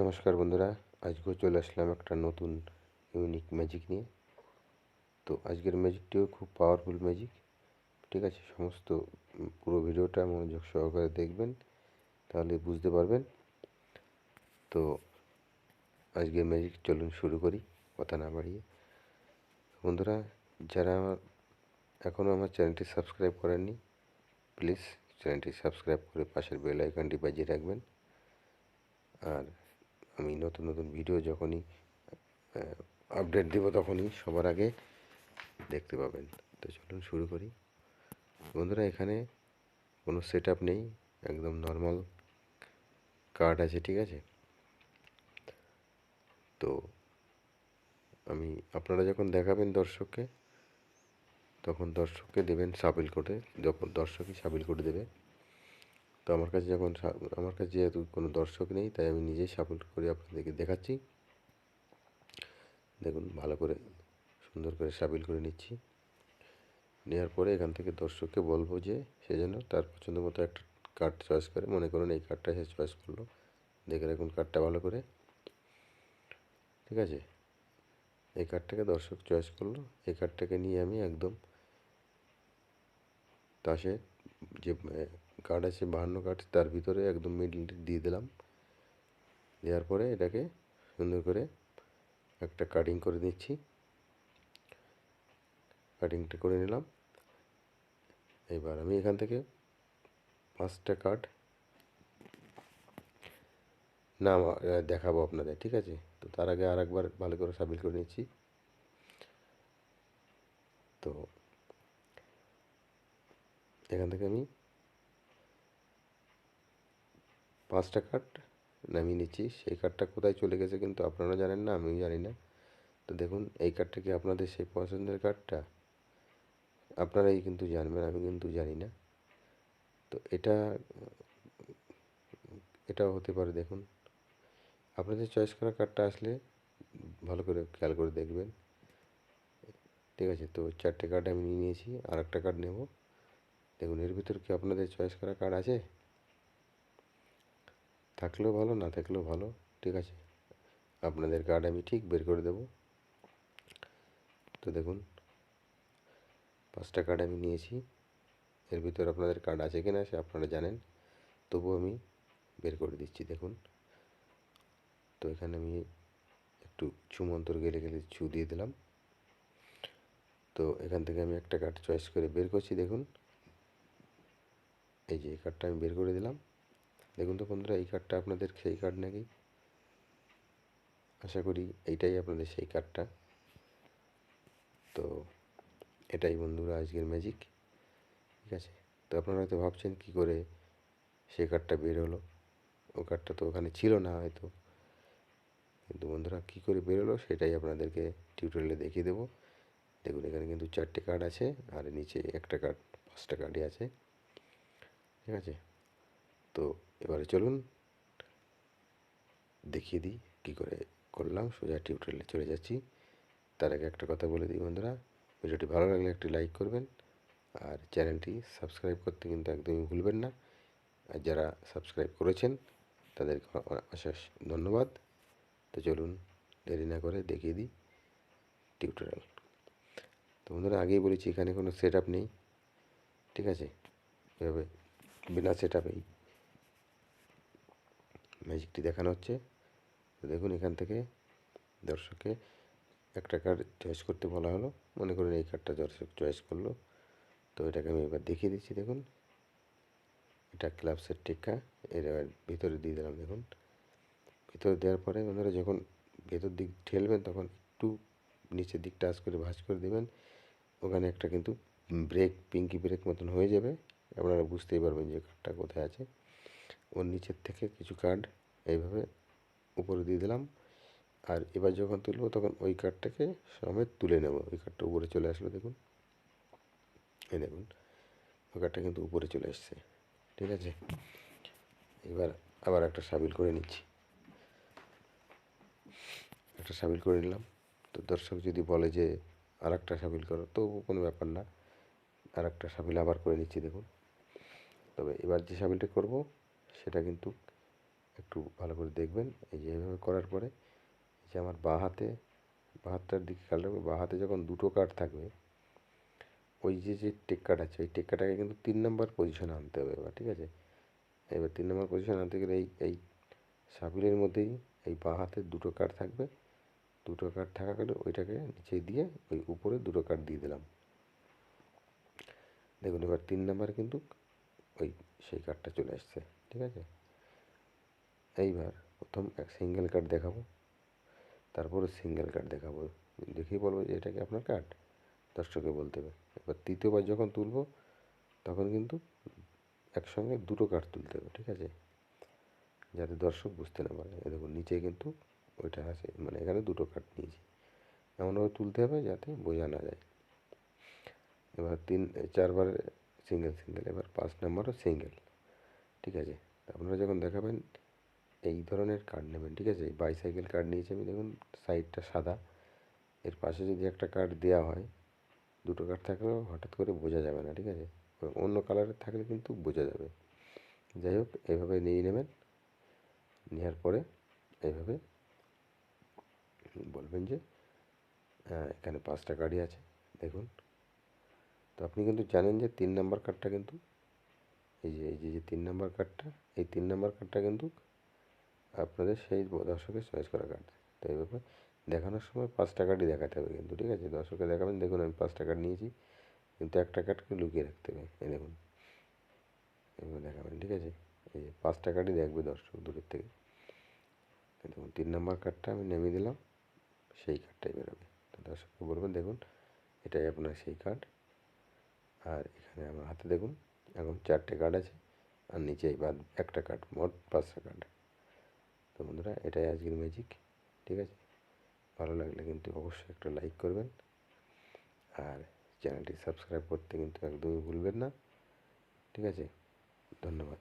নমস্কার বন্ধুরা, আজকেও চলে আসলাম একটা নতুন ইউনিক ম্যাজিক নিয়ে। তো আজকের ম্যাজিকটিও খুব পাওয়ারফুল ম্যাজিক। ঠিক আছে, সমস্ত পুরো ভিডিওটা মনোযোগ সহকারে দেখবেন, তাহলে বুঝতে পারবেন। তো আজকের ম্যাজিক চলুন শুরু করি, কথা না বাড়িয়ে। বন্ধুরা, যারা এখনও আমার চ্যানেলটি সাবস্ক্রাইব করেননি, প্লিজ চ্যানেলটি সাবস্ক্রাইব করে পাশের বেল আইকনটি বাজিয়ে রাখবেন। আর আমি নতুন নতুন ভিডিও যখনই আপডেট দেব তখনই সবার আগে দেখতে পাবেন। তো চলুন শুরু করি। বন্ধুরা, এখানে কোনো সেট আপ নেই, একদম নর্মাল কার্ড আছে। ঠিক আছে, তো আপনারা যখন দেখাবেন দর্শককে, তখন দর্শককে দেবেন শাফল করে, যখন দর্শকই শাফল করে দেবে। তো আমার কাছে যেহেতু কোনো দর্শক নেই, তাই আমি নিজেই শাফল করে আপনাদেরকে দেখাচ্ছি। দেখুন, ভালো করে সুন্দর করে শাফল করে নিচ্ছি। নেওয়ার পরে এখান থেকে দর্শককে বলবো যে সে যেন তার পছন্দ মতো একটা কার্ড চয়েস করে। মনে করুন এই কার্ডটা সে চয়েস করলো, দেখে রাখুন কার্ডটা ভালো করে। ঠিক আছে, এই কার্ডটাকে দর্শক চয়েস করলো। এই কার্ডটাকে নিয়ে আমি একদম তাসে যে কার্ড আছে 52 কার্ড, তার ভিতরে একদম মিডল দিয়ে দিলাম। দেওয়ার পরে এটাকে সুন্দর করে একটা কাটিং করে নিচ্ছি। কাটিংটা করে নিলাম। এবার আমি এখান থেকে 5টা কার্ড নাম দেখাবো আপনাদের। ঠিক আছে, তো তার আগে আর একবার ভালো করে সাবমিট করে নিচ্ছি। তো এখান থেকে আমি 5টা কার্ড নামিয়ে নিচ্ছি। সেই কার্ডটা কোথায় চলে গেছে কিন্তু আপনারা জানেন না, আমিও জানি না। তো দেখুন, এই কার্ডটা কি আপনাদের সেই পছন্দের কার্ডটা? আপনারাই কিন্তু জানবেন, আমি কিন্তু জানি না। তো এটাও হতে পারে। দেখুন, আপনাদের চয়েস করা কার্ডটা আসলে ভালো করে খেয়াল করে দেখবেন। ঠিক আছে, তো 4টে কার্ড আমি নিয়ে নিয়েছি, আর একটা কার্ড নেব। দেখুন, এর ভিতর কি আপনাদের চয়েস করা কার্ড আছে? থাকলেও ভালো, না থাকলেও ভালো। ঠিক আছে, আপনাদের কার্ড আমি ঠিক বের করে দেব। তো দেখুন, 5টা কার্ড আমি নিয়েছি। এর ভিতর আপনাদের কার্ড আছে কি না সে আপনারা জানেন, তবু আমি বের করে দিচ্ছি। দেখুন, তো এখানে আমি একটু ছুমন্তর গেলে গেলে ছু দিয়ে দিলাম। তো এখান থেকে আমি একটা কার্ড চয়েস করে বের করছি। দেখুন, এই যে এই কার্ডটা আমি বের করে দিলাম। দেখুন তো বন্ধুরা, এই কার্ডটা আপনাদের সেই কার্ড নাকি? আশা করি এইটাই আপনাদের সেই কার্ডটা। তো এটাই বন্ধুরা আজকের ম্যাজিক। ঠিক আছে, তো আপনারা হয়তো ভাবছেন কী করে সেই কার্ডটা বের হলো, ও কার্ডটা তো ওখানে ছিল না হয়তো। কিন্তু বন্ধুরা, কী করে বেরোলো সেটাই আপনাদেরকে টিউটোরিয়ালে দেখিয়ে দেবো। দেখুন, এখানে কিন্তু 4টে কার্ড আছে, আর নিচে একটা কার্ড, 5টা কার্ডই আছে। ঠিক আছে, তো এবারে চলুন দেখিয়ে দিই কী করে করলাম। সোজা টিউটোরিয়ালে চলে যাচ্ছি। তার আগে একটা কথা বলে দিই বন্ধুরা, ভিডিওটি ভালো লাগলে একটি লাইক করবেন, আর চ্যানেলটি সাবস্ক্রাইব করতে কিন্তু একদমই ভুলবেন না। আর যারা সাবস্ক্রাইব করেছেন তাদেরকে অশেষ ধন্যবাদ। তো চলুন দেরি না করে দেখিয়ে দিই টিউটোরিয়াল। তো বন্ধুরা, আগেই বলেছি এখানে কোনো সেট আপ নেই। ঠিক আছে, এভাবে বিনা সেট আপেই ম্যাজিকটি দেখানো হচ্ছে। তো দেখুন, এখান থেকে দর্শককে একটা কার্ড চয়েস করতে বলা হলো। মনে করুন এই কার্ডটা দর্শক চয়েস করলো। তো এটাকে আমি এবার দেখিয়ে দিচ্ছি। দেখুন, এটা ক্লাব সেট টিক্কা, এর এবার ভিতরে দিয়ে দিলাম। দেখুন, ভিতরে দেওয়ার পরে বন্ধুরা যখন ভেতর দিক ঠেলবেন তখন একটু নিচের দিক টাচ করে ভাঁজ করে দেবেন। ওখানে একটা কিন্তু ব্রেক, পিঙ্কি ব্রেক মতন হয়ে যাবে। আপনারা বুঝতেই পারবেন যে কার্ডটা কোথায় আছে। ওর নিচের থেকে কিছু কার্ড এইভাবে উপরে দিয়ে দিলাম। আর এবার যখন তুলবো তখন ওই কার্ডটাকে সমেত তুলে নেব। ওই কার্ডটা উপরে চলে আসলো। দেখুন, এই দেখুন, ওই কার্ডটা কিন্তু উপরে চলে এসছে। ঠিক আছে, এবার আবার একটা সাবিল করে নিচ্ছি। একটা সাবিল করে নিলাম। তো দর্শক যদি বলে যে আর একটা সাবিল করো, তো কোনো ব্যাপার না, আর একটা সাবিল আবার করে নিচ্ছি। দেখুন, তবে এবার যে সাবিলটা করব সেটা কিন্তু একটু ভালো করে দেখবেন। এই যে এভাবে করার পরে এই যে আমার বাঁ হাতটার দিকে খেয়াল রাখবেন, বাঁ হাতে যখন দুটো কার্ড থাকবে, ওই যে টেক্কাটা আছে ওই টেক্কাটাকে কিন্তু 3 নম্বর পজিশনে আনতে হবে এবার, ঠিক আছে? এবার 3 নম্বর পজিশনে আনতে গেলে এই সাবিলের মধ্যেই এই বাঁ হাতের দুটো কার্ড থাকবে, দুটো কার্ড থাকা গেলে ওইটাকে নিচে দিয়ে ওই উপরে দুটো কার্ড দিয়ে দিলাম। দেখুন এবার 3 নম্বরে কিন্তু ওই সেই কার্ডটা চলে আসছে, ঠিক আছে? এইবার প্রথম এক সিঙ্গেল কার্ড দেখাবো, তারপরে সিঙ্গেল কার্ড দেখাবো, দেখেই বলবো যে এটা কি আপনার কার্ড, দর্শককে বলতে হবে। এবার তৃতীয়বার যখন তুলবো তখন কিন্তু একসঙ্গে দুটো কার্ড তুলতে হবে, ঠিক আছে? যাতে দর্শক বুঝতে না পারে। এই দেখুন নিচে কিন্তু ওইটা আছে, মানে এখানে দুটো কার্ড নিয়েছি, এমনভাবে তুলতে হবে যাতে বোঝা না যায়। এবার 4বার সিঙ্গেল, এবার 5 নম্বরও সিঙ্গেল, ঠিক আছে? আপনারা যখন দেখাবেন এই ধরনের কার্ড নেবেন, ঠিক আছে? এই বাইসাইকেল কার্ড নিয়েছি আমি, দেখুন সাইডটা সাদা, এর পাশে যদি একটা কার্ড দেওয়া হয়, দুটো কার্ড থাকলেও হঠাৎ করে বোঝা যাবে না, ঠিক আছে? অন্য কালারের থাকলে কিন্তু বোঝা যাবে। যাই হোক এভাবে নিয়ে নেবেন, নেওয়ার পরে এইভাবে বলবেন যে এখানে 5টা কার্ডই আছে দেখুন। তো আপনি কিন্তু জানেন যে 3 নম্বর কার্ডটা কিন্তু এই যে 3 নম্বর কার্ডটা, এই 3 নম্বর কার্ডটা কিন্তু আপনাদের সেই দর্শকের চয়েস করা কার্ড। তো এইভাবে দেখানোর সময় 5টা কার্ডই দেখাতে হবে কিন্তু, ঠিক আছে? দর্শককে দেখাবেন, দেখুন আমি 5টা কার্ড নিয়েছি, কিন্তু একটা কার্ডকে লুকিয়ে রাখতে হবে। এই দেখুন এভাবে দেখাবেন, ঠিক আছে? এই যে 5টা কার্ডই দেখবে দর্শক দূরের থেকে। দেখুন 3 নম্বর কার্ডটা আমি নামিয়ে দিলাম, সেই কার্ডটাই বেরোবে। তো দর্শককে বলবেন দেখুন এটাই আপনার সেই কার্ড। আর এখানে আমার হাতে দেখুন এখন 4টে কার্ড আছে, আর নিচে বাদ একটা কার্ড, মোট 5টা কার্ড। তো বন্ধুরা এটাই আজকের ম্যাজিক, ঠিক আছে? ভালো লাগলে কিন্তু অবশ্যই একটা লাইক করবেন, আর চ্যানেলটি সাবস্ক্রাইব করতে কিন্তু একদমই ভুলবেন না, ঠিক আছে? ধন্যবাদ।